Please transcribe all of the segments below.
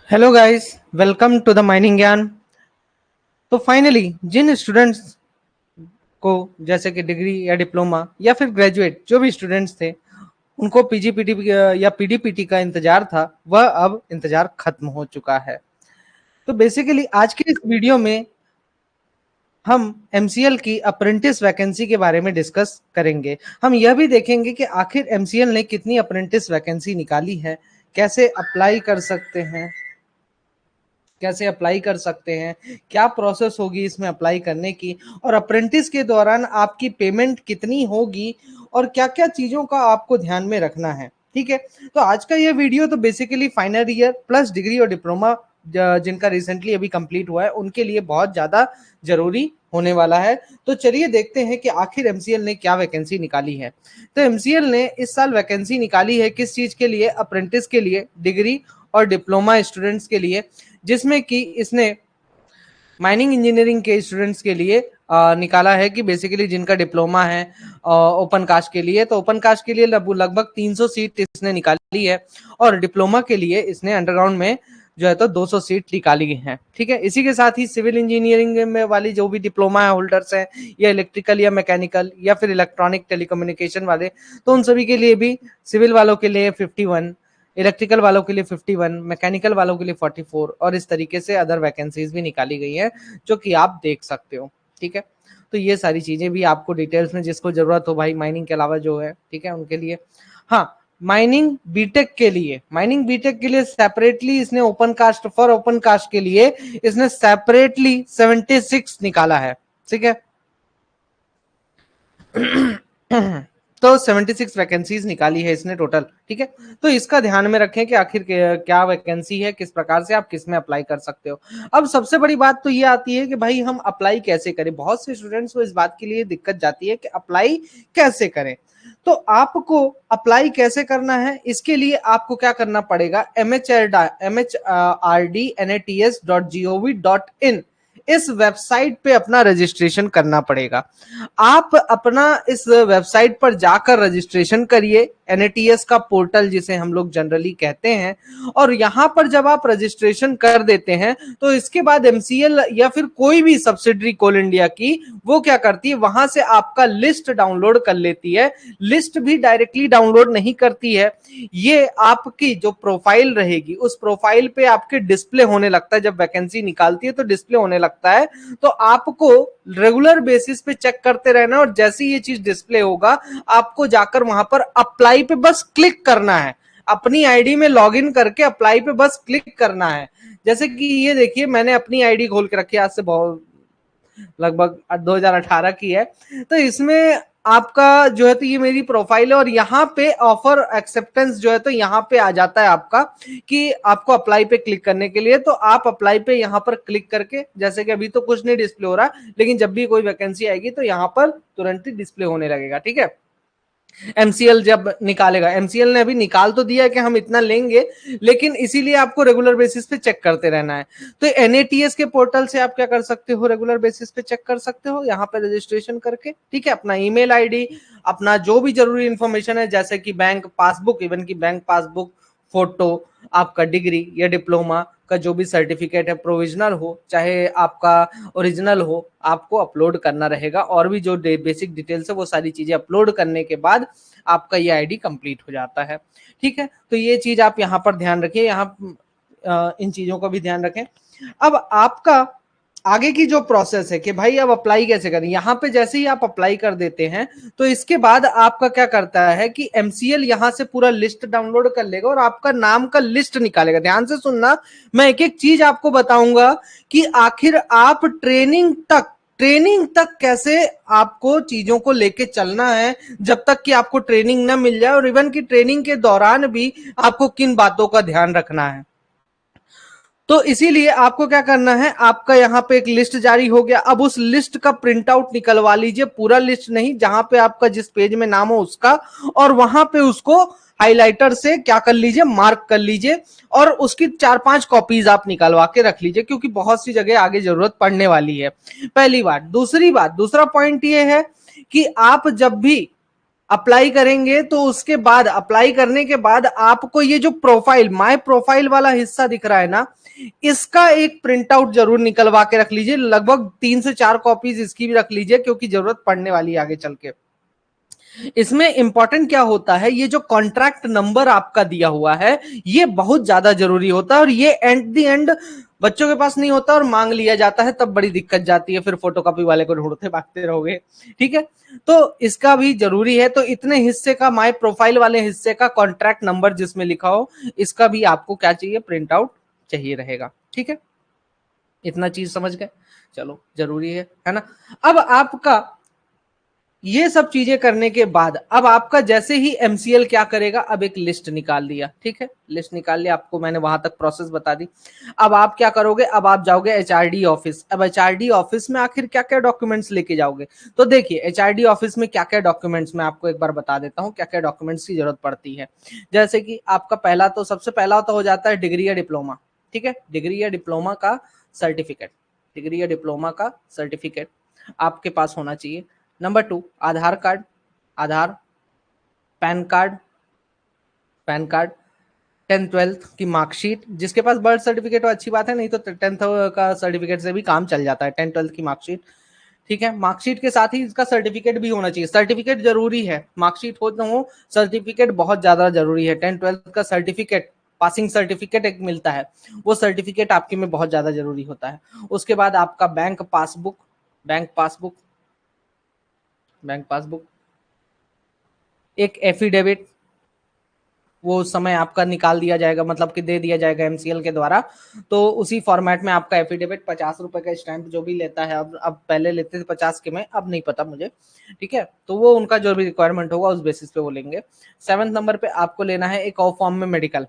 Hello guys, welcome to the mining ज्ञान। तो finally जिन students को जैसे कि डिग्री या डिप्लोमा या फिर ग्रेजुएट जो भी स्टूडेंट्स थे उनको पीजीपीटी या पीडीपीटी का इंतजार था, वह अब इंतजार खत्म हो चुका है। तो बेसिकली आज के इस वीडियो में हम एमसीएल की अप्रेंटिस वैकेंसी के बारे में डिस्कस करेंगे। हम यह भी देखेंगे कि आखिर एमसीएल ने कितनी अप्रेंटिस वैकेंसी निकाली है, कैसे अप्लाई कर सकते हैं, क्या प्रोसेस होगी इसमें अप्लाई करने की, और अप्रेंटिस के दौरान आपकी पेमेंट कितनी होगी और क्या क्या चीजों का आपको ध्यान में रखना है। ठीक है, तो आज का ये वीडियो तो basically final year plus degree और डिप्लोमा जिनका रिसेंटली अभी कंप्लीट हुआ है उनके लिए बहुत ज्यादा जरूरी होने वाला है। तो चलिए देखते हैं कि आखिर एमसीएल ने क्या वैकेंसी निकाली है। तो एमसीएल ने इस साल वैकेंसी निकाली है किस चीज के लिए? अप्रेंटिस के लिए, डिग्री और डिप्लोमा स्टूडेंट्स के लिए, जिसमें कि इसने माइनिंग इंजीनियरिंग के स्टूडेंट्स के लिए निकाला है कि बेसिकली जिनका डिप्लोमा है ओपन कास्ट के लिए, तो ओपन कास्ट के लिए लगभग 300 सीट इसने निकाली है और डिप्लोमा के लिए इसने अंडरग्राउंड में जो है तो 200 सीट निकाली गई हैं। ठीक है, इसी के साथ ही सिविल इंजीनियरिंग में वाली जो भी डिप्लोमा होल्डर्स हैं या इलेक्ट्रिकल या मैकेनिकल या फिर इलेक्ट्रॉनिक टेलीकम्युनिकेशन वाले, तो उन सभी के लिए भी, सिविल वालों के लिए 51, इलेक्ट्रिकल वालों के लिए 51, मैकेनिकल वालों के लिए 44 और इस तरीके से अदर वैकेंसीज भी निकाली गई हैं जो कि आप देख सकते हो। ठीक है, तो ये सारी चीजें भी आपको डिटेल्स में जिसको जरूरत हो भाई माइनिंग के अलावा जो है, ठीक है, उनके लिए। हाँ, माइनिंग बीटेक के लिए सेपरेटली इसने ओपन कास्ट के लिए इसने सेपरेटली 76 निकाला है। ठीक है तो 76 वैकेंसीज निकाली है इसने टोटल। ठीक है, तो इसका ध्यान में रखें कि आखिर क्या वैकेंसी है, किस प्रकार से आप किस में अप्लाई कर सकते हो। अब सबसे बड़ी बात तो ये आती है कि भाई हम अप्लाई कैसे करें। बहुत से स्टूडेंट्स को इस बात के लिए दिक्कत जाती है कि अप्लाई कैसे करें। तो आपको अप्लाई कैसे करना है, इसके लिए आपको क्या करना पड़ेगा, mhrdnats.gov.in इस वेबसाइट पे अपना रजिस्ट्रेशन करना पड़ेगा। आप अपना इस वेबसाइट पर जाकर रजिस्ट्रेशन करिए, एनएटीएस का पोर्टल जिसे हम लोग जनरली कहते हैं, और यहां पर जब आप रजिस्ट्रेशन कर देते हैं तो इसके बाद एमसीएल या फिर कोई भी सब्सिडरी कोल इंडिया की वो क्या करती है, वहां से आपका लिस्ट डाउनलोड कर लेती है। लिस्ट भी डायरेक्टली डाउनलोड नहीं करती है, ये आपकी जो प्रोफाइल रहेगी उस प्रोफाइल पे आपके डिस्प्ले होने लगता है। जब वैकेंसी निकालती है तो डिस्प्ले होने लगता है, तो आपको रेगुलर बेसिस पे चेक करते रहना, और जैसे ये चीज डिस्प्ले होगा आपको जाकर वहां पर अप्लाई पे बस क्लिक करना है। अपनी आईडी में लॉगिन करके अप्लाई पे बस क्लिक करना है। जैसे कि ये देखिए, मैंने अपनी आईडी खोल के रखी है, आज से बहुत लगभग 2018 की है। तो इसमें आपका जो है तो ये मेरी प्रोफाइल है, और यहाँ पे ऑफर एक्सेप्टेंस जो है तो यहाँ पे आ जाता है आपका कि आपको अप्लाई पे क्लिक करने के लिए। तो आप अप्लाई पे यहाँ पर क्लिक करके, जैसे कि अभी तो कुछ नहीं डिस्प्ले हो रहा, लेकिन जब भी कोई वैकेंसी आएगी तो यहाँ पर तुरंत ही डिस्प्ले होने लगेगा। ठीक है, एमसीएल जब निकालेगा, एमसीएल ने अभी निकाल तो दिया है कि हम इतना लेंगे, लेकिन इसीलिए आपको रेगुलर बेसिस पे चेक करते रहना है। तो एनएटीएस के पोर्टल से आप क्या कर सकते हो, रेगुलर बेसिस पे चेक कर सकते हो यहाँ पे रजिस्ट्रेशन करके। ठीक है, अपना ईमेल आईडी, अपना जो भी जरूरी इंफॉर्मेशन है जैसे कि बैंक पासबुक, इवन की बैंक पासबुक, फोटो, आपका डिग्री या डिप्लोमा का जो भी सर्टिफिकेट है, प्रोविजनल हो चाहे आपका ओरिजिनल हो, आपको अपलोड करना रहेगा। और भी जो बेसिक डिटेल्स है वो सारी चीजें अपलोड करने के बाद आपका ये आईडी कंप्लीट हो जाता है। ठीक है, तो ये चीज आप यहाँ पर ध्यान रखिए, यहाँ इन चीजों का भी ध्यान रखें। अब आपका आगे की जो प्रोसेस है कि भाई अब अप्लाई कैसे करें, यहाँ पे जैसे ही आप अप्लाई कर देते हैं तो इसके बाद आपका क्या करता है कि एमसीएल यहाँ से पूरा लिस्ट डाउनलोड कर लेगा और आपका नाम का लिस्ट निकालेगा। ध्यान से सुनना, मैं एक एक चीज आपको बताऊंगा कि आखिर आप ट्रेनिंग तक कैसे आपको चीजों को लेके चलना है जब तक कि आपको ट्रेनिंग ना मिल जाए, और इवन की ट्रेनिंग के दौरान भी आपको किन बातों का ध्यान रखना है। तो इसीलिए आपको क्या करना है, आपका यहाँ पे एक लिस्ट जारी हो गया, अब उस लिस्ट का प्रिंट आउट निकलवा लीजिए, पूरा लिस्ट नहीं, जहां पे आपका जिस पेज में नाम हो उसका, और वहां पे उसको हाइलाइटर से क्या कर लीजिए, मार्क कर लीजिए, और उसकी 4-5 कॉपीज आप निकलवा के रख लीजिए, क्योंकि बहुत सी जगह आगे जरूरत पड़ने वाली है। पहली बात। दूसरा पॉइंट ये है कि आप जब भी अप्लाई करेंगे तो उसके बाद, अप्लाई करने के बाद आपको ये जो प्रोफाइल, माय प्रोफाइल वाला हिस्सा दिख रहा है ना, इसका एक प्रिंट आउट जरूर निकलवा के रख लीजिए, लगभग 3 से 4 कॉपीज इसकी भी रख लीजिए, क्योंकि जरूरत पड़ने वाली है आगे चल के। इसमें इंपॉर्टेंट क्या होता है, ये जो कॉन्ट्रैक्ट नंबर आपका दिया हुआ है ये बहुत ज्यादा जरूरी होता है, और ये एट द एंड बच्चों के पास नहीं होता और मांग लिया जाता है, तब बड़ी दिक्कत जाती है, फिर फोटोकॉपी वाले को ढूंढते भागते रहोगे। ठीक है, तो इसका भी जरूरी है। तो इतने हिस्से का, माय प्रोफाइल वाले हिस्से का कॉन्ट्रैक्ट नंबर जिसमें लिखा हो, इसका भी आपको क्या चाहिए, प्रिंट आउट चाहिए रहेगा। ठीक है, इतना चीज समझ गए, चलो जरूरी है ना। अब आपका ये सब चीजें करने के बाद अब आपका जैसे ही एमसीएल क्या करेगा, अब एक लिस्ट निकाल दिया, ठीक है, लिस्ट निकाल लिया, आपको मैंने वहां तक प्रोसेस बता दी। अब आप क्या करोगे, अब आप जाओगे एचआरडी ऑफिस। अब एचआरडी ऑफिस में आखिर क्या क्या डॉक्यूमेंट्स लेके जाओगे, तो देखिए एचआरडी ऑफिस में क्या क्या डॉक्यूमेंट्स, मैं आपको एक बार बता देता हूँ क्या क्या डॉक्यूमेंट्स की जरूरत पड़ती है। जैसे कि आपका पहला, तो सबसे पहला तो हो जाता है डिग्री या डिप्लोमा। ठीक है, डिग्री या डिप्लोमा का सर्टिफिकेट, डिग्री या डिप्लोमा का सर्टिफिकेट आपके पास होना चाहिए। Number 2, Aadhaar card, Aadhaar, PAN card, PAN card, 10th-12th की मार्कशीट, जिसके पास बर्थ सर्टिफिकेट हो अच्छी बात है, नहीं तो 10th का सर्टिफिकेट से भी काम चल जाता है, 10th-12th की मार्कशीट। ठीक है, मार्कशीट के साथ ही इसका सर्टिफिकेट भी होना चाहिए, सर्टिफिकेट जरूरी है, मार्कशीट हो ना हो, सर्टिफिकेट बहुत ज्यादा जरूरी है। 10th-12th का सर्टिफिकेट, पासिंग सर्टिफिकेट एक मिलता है, वो सर्टिफिकेट आपके में बहुत ज्यादा जरूरी होता है। उसके बाद आपका bank passbook, bank passbook, bank passbook, एक एफिडेविट, वो उस समय आपका निकाल दिया जाएगा, मतलब कि दे दिया जाएगा एमसीएल के द्वारा, तो उसी फॉर्मेट में आपका एफिडेविट, 50 रुपए का स्टैंप जो भी लेता है, अब पहले लेते थे 50 के में, अब नहीं पता मुझे। ठीक है, तो वो उनका जो भी रिक्वायरमेंट होगा उस बेसिस पे वो लेंगे। 7th नंबर पे आपको लेना है एक और फॉर्म में मेडिकल।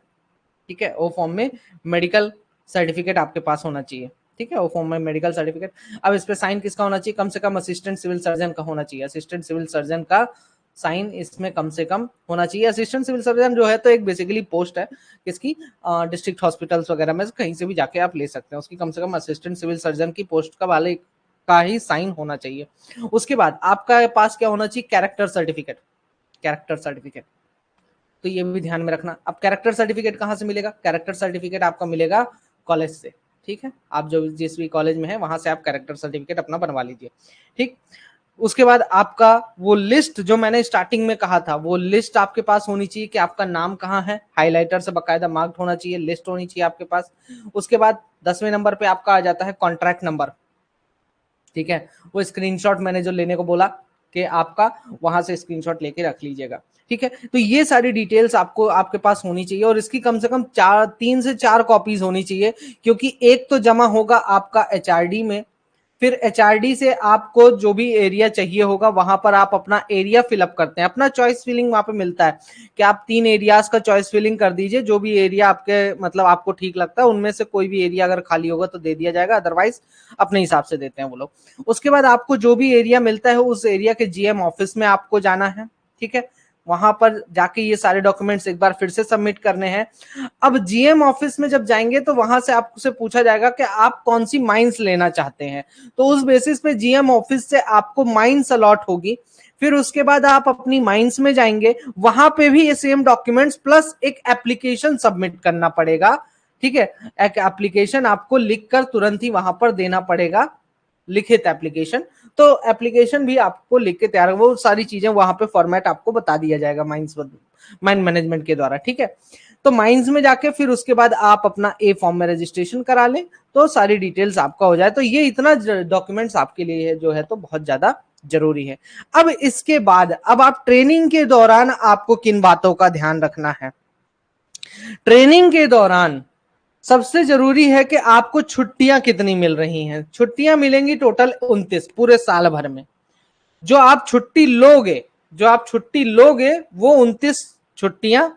ठीक है, वो फॉर्म में मेडिकल सर्टिफिकेट आपके पास होना चाहिए। ठीक है, वो फॉर्म में मेडिकल सर्टिफिकेट। अब इस पे साइन किसका होना चाहिए, कम से कम असिस्टेंट सिविल सर्जन का होना चाहिए, असिस्टेंट सिविल सर्जन का साइन इसमें कम से कम होना चाहिए। असिस्टेंट सिविल सर्जन जो है तो एक बेसिकली पोस्ट है किसकी, डिस्ट्रिक्ट हॉस्पिटल्स वगैरह में कहीं से भी जाके आप ले सकते हैं, उसकी कम से कम असिस्टेंट सिविल सर्जन की पोस्ट का वाले का ही साइन होना चाहिए। उसके बाद आपका पास क्या होना चाहिए, कैरेक्टर सर्टिफिकेट, कैरेक्टर सर्टिफिकेट, तो ये भी ध्यान में रखना। अब कैरेक्टर सर्टिफिकेट कहाँ से मिलेगा, कैरेक्टर सर्टिफिकेट आपका मिलेगा कॉलेज से। ठीक है, आप जो जिस भी कॉलेज में है वहां से आप कैरेक्टर सर्टिफिकेट अपना बनवा लीजिए। ठीक, उसके बाद आपका वो लिस्ट जो मैंने स्टार्टिंग में कहा था, वो लिस्ट आपके पास होनी चाहिए कि आपका नाम कहाँ है, हाइलाइटर से बकायदा मार्क्ड होना चाहिए, लिस्ट होनी चाहिए आपके पास। उसके बाद 10वें नंबर पे आपका आ जाता है कॉन्ट्रैक्ट नंबर। ठीक है, वो स्क्रीनशॉट मैंने जो लेने को बोला कि आपका वहां से स्क्रीनशॉट लेके रख लीजिएगा। ठीक है, तो ये सारी डिटेल्स आपको आपके पास होनी चाहिए, और इसकी कम से कम 3 से 4 कॉपीज होनी चाहिए, क्योंकि एक तो जमा होगा आपका एचआरडी में, फिर एचआरडी से आपको जो भी एरिया चाहिए होगा वहां पर आप अपना एरिया फिलअप करते हैं, अपना चॉइस फिलिंग वहां पे मिलता है कि आप 3 एरियाज का चॉइस फिलिंग कर दीजिए, जो भी एरिया आपके मतलब आपको ठीक लगता है उनमें से कोई भी एरिया अगर खाली होगा तो दे दिया जाएगा, अदरवाइज अपने हिसाब से देते हैं वो लोग। उसके बाद आपको जो भी एरिया मिलता है उस एरिया के जीएम ऑफिस में आपको जाना है। ठीक है, वहां पर जाके ये सारे डॉक्यूमेंट्स एक बार फिर से सबमिट करने हैं। अब जीएम ऑफिस में जब जाएंगे तो वहां से आपसे पूछा जाएगा कि आप कौन सी माइंस लेना चाहते हैं, तो उस बेसिस पे जीएम ऑफिस से आपको माइंस अलॉट होगी। फिर उसके बाद आप अपनी माइंस में जाएंगे, वहां पे भी ये सेम डॉक्यूमेंट्स प्लस एक एप्लीकेशन सबमिट करना पड़ेगा। ठीक है, एक एप्लीकेशन आपको लिखकर तुरंत ही वहां पर देना पड़ेगा, लिखित एप्लीकेशन। तो एप्लीकेशन भी आपको लिख के तैयार, वो सारी चीजें वहां पे फॉर्मेट आपको बता दिया जाएगा माइंड मैनेजमेंट के द्वारा। ठीक है, तो माइंस में जाके फिर उसके बाद आप अपना ए फॉर्म में रजिस्ट्रेशन करा लें, तो सारी डिटेल्स आपका हो जाए। तो ये इतना डॉक्यूमेंट्स आपके लिए जो है तो बहुत ज्यादा जरूरी है। अब इसके बाद अब आप ट्रेनिंग के दौरान आपको किन बातों का ध्यान रखना है, ट्रेनिंग के दौरान सबसे जरूरी है कि आपको छुट्टियां कितनी मिल रही हैं। छुट्टियां मिलेंगी टोटल 29 पूरे साल भर में। जो आप छुट्टी लोगे, जो आप छुट्टी लोगे वो 29 छुट्टियां,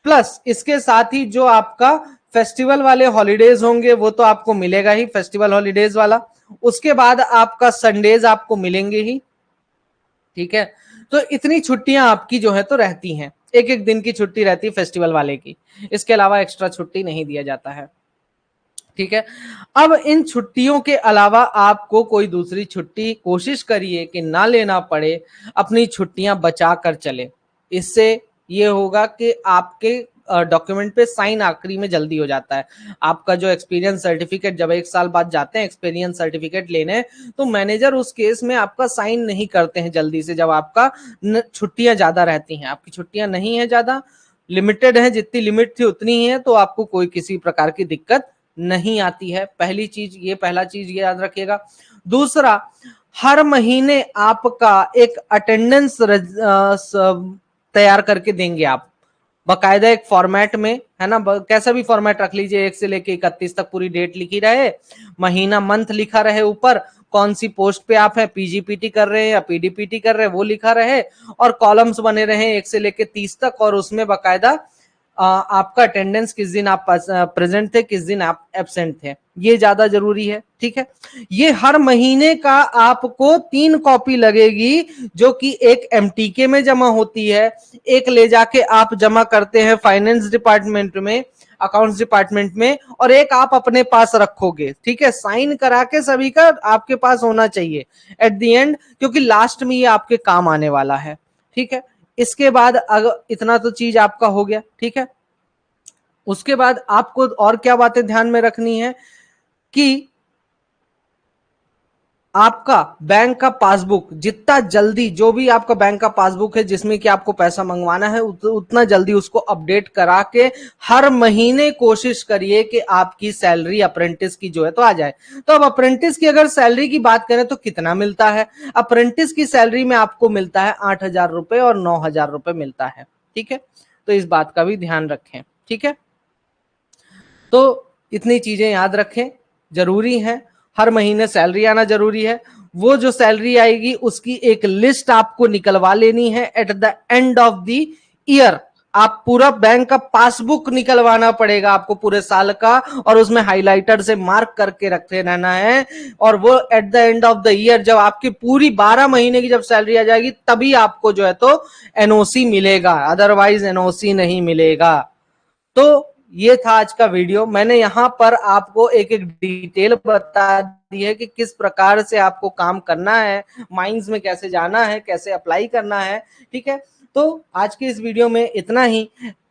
प्लस इसके साथ ही जो आपका फेस्टिवल वाले हॉलीडेज होंगे वो तो आपको मिलेगा ही, फेस्टिवल हॉलीडेज वाला। उसके बाद आपका संडेज आपको मिलेंगे ही। ठीक है, तो इतनी छुट्टियां आपकी जो है तो रहती हैं, एक एक दिन की छुट्टी रहती है फेस्टिवल वाले की, इसके अलावा एक्स्ट्रा छुट्टी नहीं दिया जाता है। ठीक है। अब इन छुट्टियों के अलावा आपको कोई दूसरी छुट्टी कोशिश करिए कि ना लेना पड़े, अपनी छुट्टियां बचा कर चले। इससे ये होगा कि आपके डॉक्यूमेंट पे साइन आखिरी में जल्दी हो जाता है। आपका जो एक्सपीरियंस सर्टिफिकेट, जब 1 साल बाद जाते हैं एक्सपीरियंस सर्टिफिकेट लेने, तो मैनेजर उस केस में आपका साइन नहीं करते हैं जल्दी से, जब आपका छुट्टियां ज्यादा रहती हैं। आपकी छुट्टियां नहीं है ज्यादा, लिमिटेड है, जितनी लिमिट थी उतनी ही है, तो आपको कोई किसी प्रकार की दिक्कत नहीं आती है। पहली चीज ये, पहला चीज ये याद रखिएगा। दूसरा, हर महीने आपका एक अटेंडेंस तैयार करके देंगे आप, बकायदा एक फॉर्मेट में, है ना, कैसा भी फॉर्मेट रख लीजिए, 1 से लेके 31 तक पूरी डेट लिखी रहे, महीना मंथ लिखा रहे, ऊपर कौन सी पोस्ट पे आप हैं, पीजीपीटी कर रहे हैं या पीडीपीटी कर रहे हैं वो लिखा रहे, और कॉलम्स बने रहे 1 से लेके 30 तक, और उसमें बकायदा आपका अटेंडेंस, किस दिन आप प्रेजेंट थे, किस दिन आप एब्सेंट थे, ये ज्यादा जरूरी है। ठीक है, ये हर महीने का आपको 3 कॉपी लगेगी, जो कि एक एमटीके में जमा होती है, एक ले जाके आप जमा करते हैं फाइनेंस डिपार्टमेंट में, अकाउंट्स डिपार्टमेंट में, और एक आप अपने पास रखोगे। ठीक है, साइन करा के सभी का आपके पास होना चाहिए एट द एंड, क्योंकि लास्ट में ये आपके काम आने वाला है। ठीक है, इसके बाद अगर इतना तो चीज आपका हो गया। ठीक है, उसके बाद आपको और क्या बातें ध्यान में रखनी है कि आपका बैंक का पासबुक जितना जल्दी, जो भी आपका बैंक का पासबुक है जिसमें कि आपको पैसा मंगवाना है, उतना जल्दी उसको अपडेट करा के हर महीने कोशिश करिए कि आपकी सैलरी अप्रेंटिस की जो है तो आ जाए। तो अब अप्रेंटिस की अगर सैलरी की बात करें तो कितना मिलता है? अप्रेंटिस की सैलरी में आपको मिलता है 8,000 रुपए और 9,000 रुपए मिलता है। ठीक है, तो इस बात का भी ध्यान रखें। ठीक है, तो इतनी चीजें याद रखें, जरूरी है। हर महीने सैलरी आना जरूरी है। वो जो सैलरी आएगी उसकी एक लिस्ट आपको निकलवा लेनी है at the end of the year. आप पूरा बैंक का पासबुक निकलवाना पड़ेगा आपको पूरे साल का, और उसमें हाइलाइटर से मार्क करके रखते रहना है। और वो at the end of the year, जब आपकी पूरी 12 महीने की जब सैलरी आ जाएगी, तभी आपको जो है तो एनओसी मिलेगा, अदरवाइज एनओसी नहीं मिलेगा। तो ये था आज का वीडियो। मैंने यहाँ पर आपको एक एक डिटेल बता दी है कि किस प्रकार से आपको काम करना है, माइंस में कैसे जाना है, कैसे अप्लाई करना है। ठीक है, तो आज के इस वीडियो में इतना ही।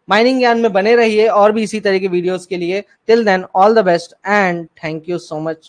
माइनिंग ज्ञान में बने रहिए और भी इसी तरह के वीडियोस के लिए। Till then, all the best and thank you so much.